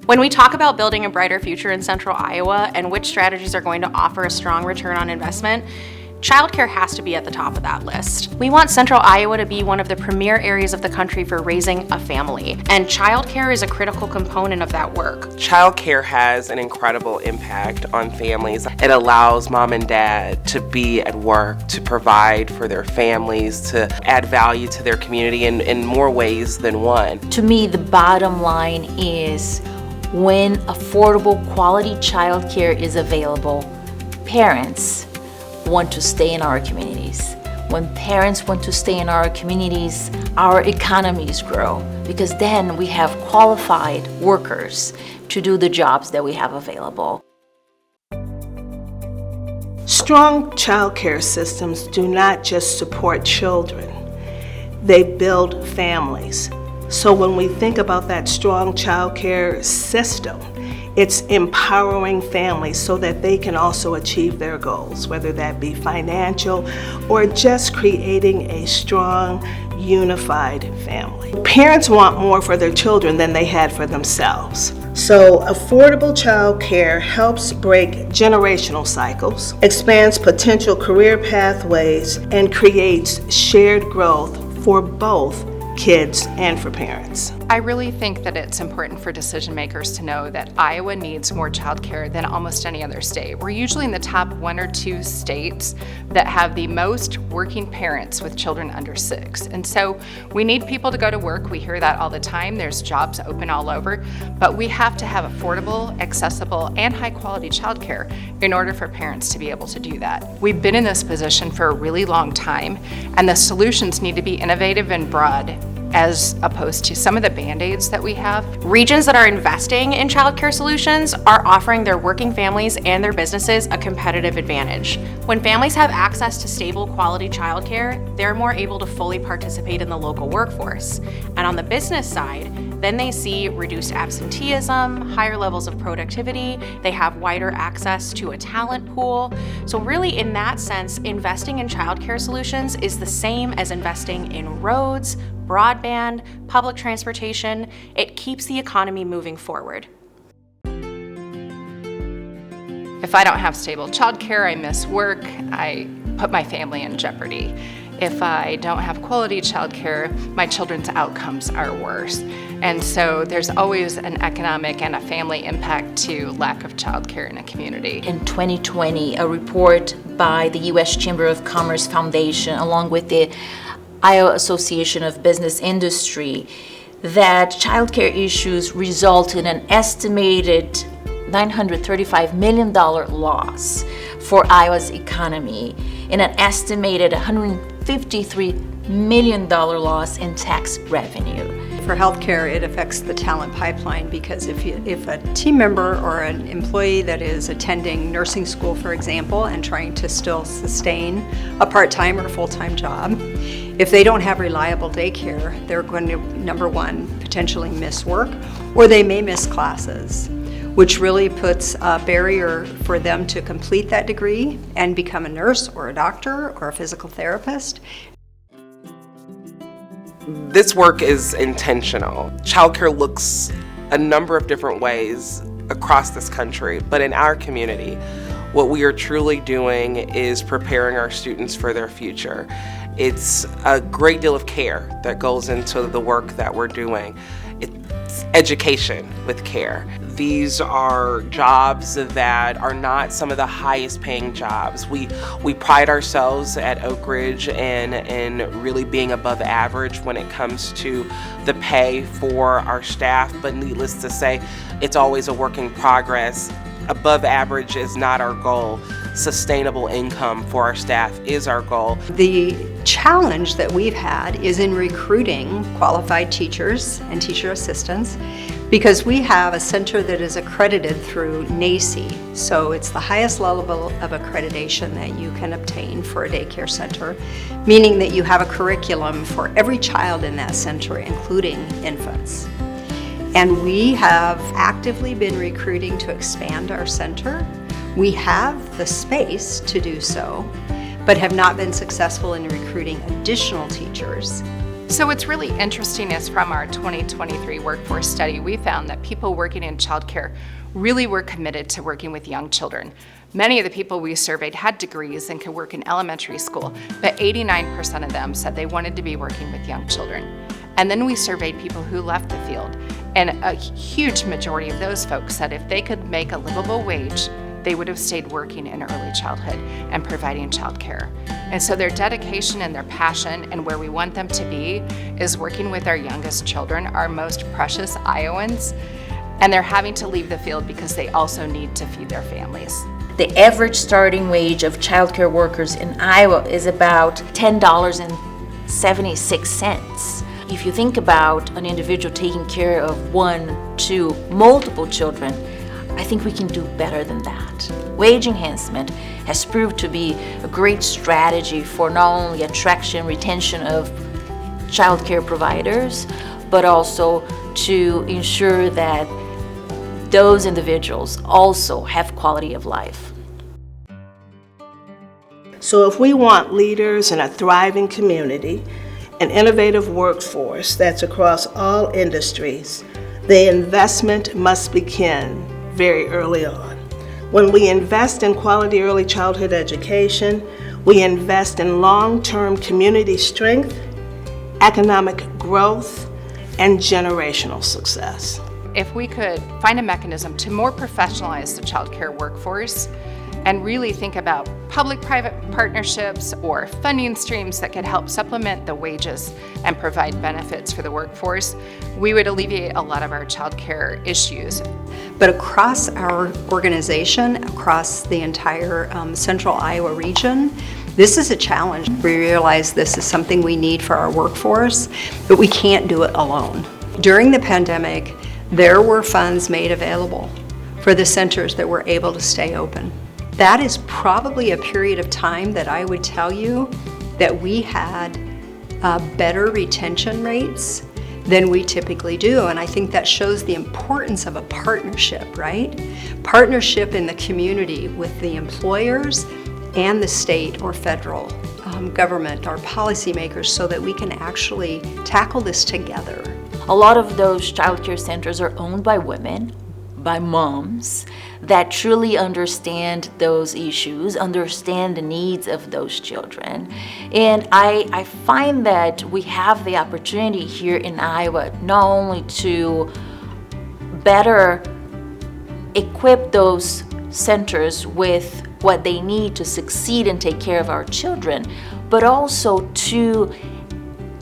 When we talk about building a brighter future in Central Iowa and which strategies are going to offer a strong return on investment, childcare has to be at the top of that list. We want Central Iowa to be one of the premier areas of the country for raising a family, and childcare is a critical component of that work. Childcare has an incredible impact on families. It allows mom and dad to be at work, to provide for their families, to add value to their community in more ways than one. To me, the bottom line is when affordable quality childcare is available, parents want to stay in our communities. When parents want to stay in our communities, our economies grow, because then we have qualified workers to do the jobs that we have available. Strong childcare systems do not just support children, they build families. So when we think about that strong childcare system, it's empowering families so that they can also achieve their goals, whether that be financial or just creating a strong, unified family. Parents want more for their children than they had for themselves. So affordable childcare helps break generational cycles, expands potential career pathways, and creates shared growth for both kids and for parents. I really think that it's important for decision makers to know that Iowa needs more childcare than almost any other state. We're usually in the top 1 or 2 states that have the most working parents with children under 6. And so we need people to go to work. We hear that all the time. There's jobs open all over, but we have to have affordable, accessible, and high quality childcare in order for parents to be able to do that. We've been in this position for a really long time, and the solutions need to be innovative and broad, as opposed to some of the band-aids that we have. Regions that are investing in childcare solutions are offering their working families and their businesses a competitive advantage. When families have access to stable, quality childcare, they're more able to fully participate in the local workforce. And on the business side, then they see reduced absenteeism, higher levels of productivity, they have wider access to a talent pool. So really, in that sense, investing in childcare solutions is the same as investing in roads, broadband, public transportation. It keeps the economy moving forward. If I don't have stable childcare, I miss work, I put my family in jeopardy. If I don't have quality childcare, my children's outcomes are worse. And so there's always an economic and a family impact to lack of childcare in a community. In 2020, a report by the U.S. Chamber of Commerce Foundation, along with the Iowa Association of Business Industry, that childcare issues result in an estimated $935 million loss for Iowa's economy, and an estimated $153 million loss in tax revenue. For healthcare, it affects the talent pipeline, because if a team member or an employee that is attending nursing school, for example, and trying to still sustain a part-time or full-time job, if they don't have reliable daycare, they're going to, number one, potentially miss work, or they may miss classes, which really puts a barrier for them to complete that degree and become a nurse or a doctor or a physical therapist. This work is intentional. Childcare looks a number of different ways across this country, but in our community, what we are truly doing is preparing our students for their future. It's a great deal of care that goes into the work that we're doing. It's education with care. These are jobs that are not some of the highest paying jobs. We pride ourselves at Oak Ridge in really being above average when it comes to the pay for our staff, but needless to say, it's always a work in progress. Above average is not our goal. Sustainable income for our staff is our goal. The challenge that we've had is in recruiting qualified teachers and teacher assistants, because we have a center that is accredited through NACCE. So it's the highest level of accreditation that you can obtain for a daycare center, meaning that you have a curriculum for every child in that center, including infants. And we have actively been recruiting to expand our center. We have the space to do so, but have not been successful in recruiting additional teachers So what's really interesting is from our 2023 workforce study, we found that people working in childcare really were committed to working with young children. Many of the people we surveyed had degrees and could work in elementary school, but 89% of them said they wanted to be working with young children. And then we surveyed people who left the field, and a huge majority of those folks said if they could make a livable wage, they would have stayed working in early childhood and providing childcare. And so their dedication and their passion and where we want them to be is working with our youngest children, our most precious Iowans, and they're having to leave the field because they also need to feed their families. The average starting wage of childcare workers in Iowa is about $10.76. If you think about an individual taking care of 1, 2, multiple children, I think we can do better than that. Wage enhancement has proved to be a great strategy for not only attraction, retention of childcare providers, but also to ensure that those individuals also have quality of life. So if we want leaders in a thriving community, an innovative workforce that's across all industries, the investment must begin very early on. When we invest in quality early childhood education, we invest in long-term community strength, economic growth, and generational success. If we could find a mechanism to more professionalize the childcare workforce and really think about public-private partnerships or funding streams that could help supplement the wages and provide benefits for the workforce, we would alleviate a lot of our childcare issues. But across our organization, across the entire central Iowa region, this is a challenge. We realize this is something we need for our workforce, but we can't do it alone. During the pandemic, there were funds made available for the centers that were able to stay open. That is probably a period of time that I would tell you that we had better retention rates than we typically do. And I think that shows the importance of a partnership, right? Partnership in the community with the employers and the state or federal government, our policymakers, so that we can actually tackle this together. A lot of those childcare centers are owned by women, by moms, that truly understand those issues, understand the needs of those children. And I find that we have the opportunity here in Iowa not only to better equip those centers with what they need to succeed and take care of our children, but also to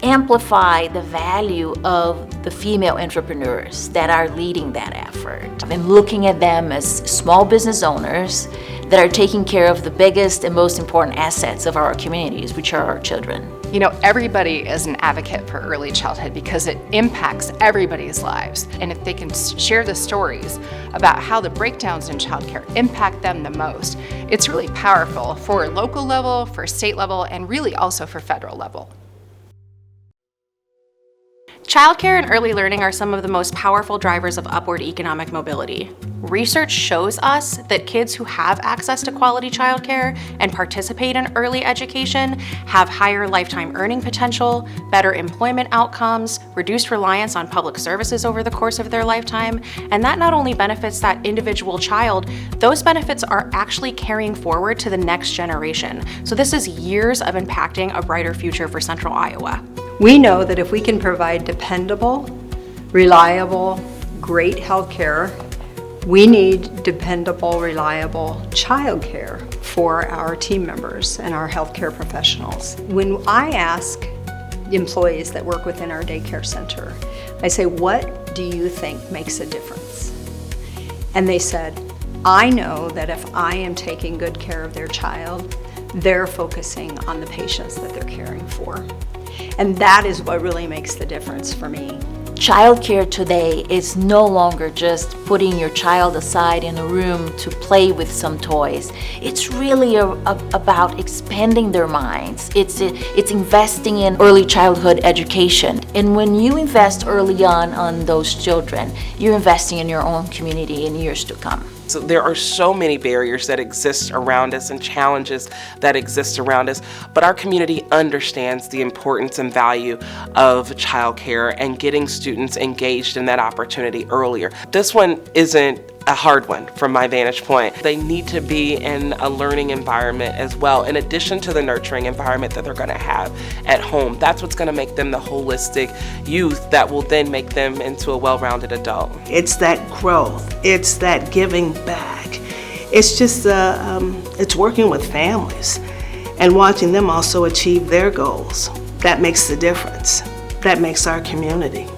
amplify the value of the female entrepreneurs that are leading that effort. And looking at them as small business owners that are taking care of the biggest and most important assets of our communities, which are our children. You know, everybody is an advocate for early childhood because it impacts everybody's lives. And if they can share the stories about how the breakdowns in childcare impact them the most, it's really powerful for local level, for state level, and really also for federal level. Childcare and early learning are some of the most powerful drivers of upward economic mobility. Research shows us that kids who have access to quality childcare and participate in early education have higher lifetime earning potential, better employment outcomes, reduced reliance on public services over the course of their lifetime, and that not only benefits that individual child, those benefits are actually carrying forward to the next generation. So this is years of impacting a brighter future for Central Iowa. We know that if we can provide dependable, reliable, great health care, we need dependable, reliable childcare for our team members and our healthcare professionals. When I ask employees that work within our daycare center, I say, what do you think makes a difference? And they said, I know that if I am taking good care of their child, they're focusing on the patients that they're caring for. And that is what really makes the difference for me. Childcare today is no longer just putting your child aside in a room to play with some toys. It's really about expanding their minds. It's investing in early childhood education. And when you invest early on those children, you're investing in your own community in years to come. So there are so many barriers that exist around us and challenges that exist around us, but our community understands the importance and value of childcare and getting students engaged in that opportunity earlier. This one isn't a hard one from my vantage point. They need to be in a learning environment as well, in addition to the nurturing environment that they're going to have at home. That's what's going to make them the holistic youth that will then make them into a well-rounded adult. It's that growth. It's that giving back. It's just, it's working with families and watching them also achieve their goals. That makes the difference. That makes our community.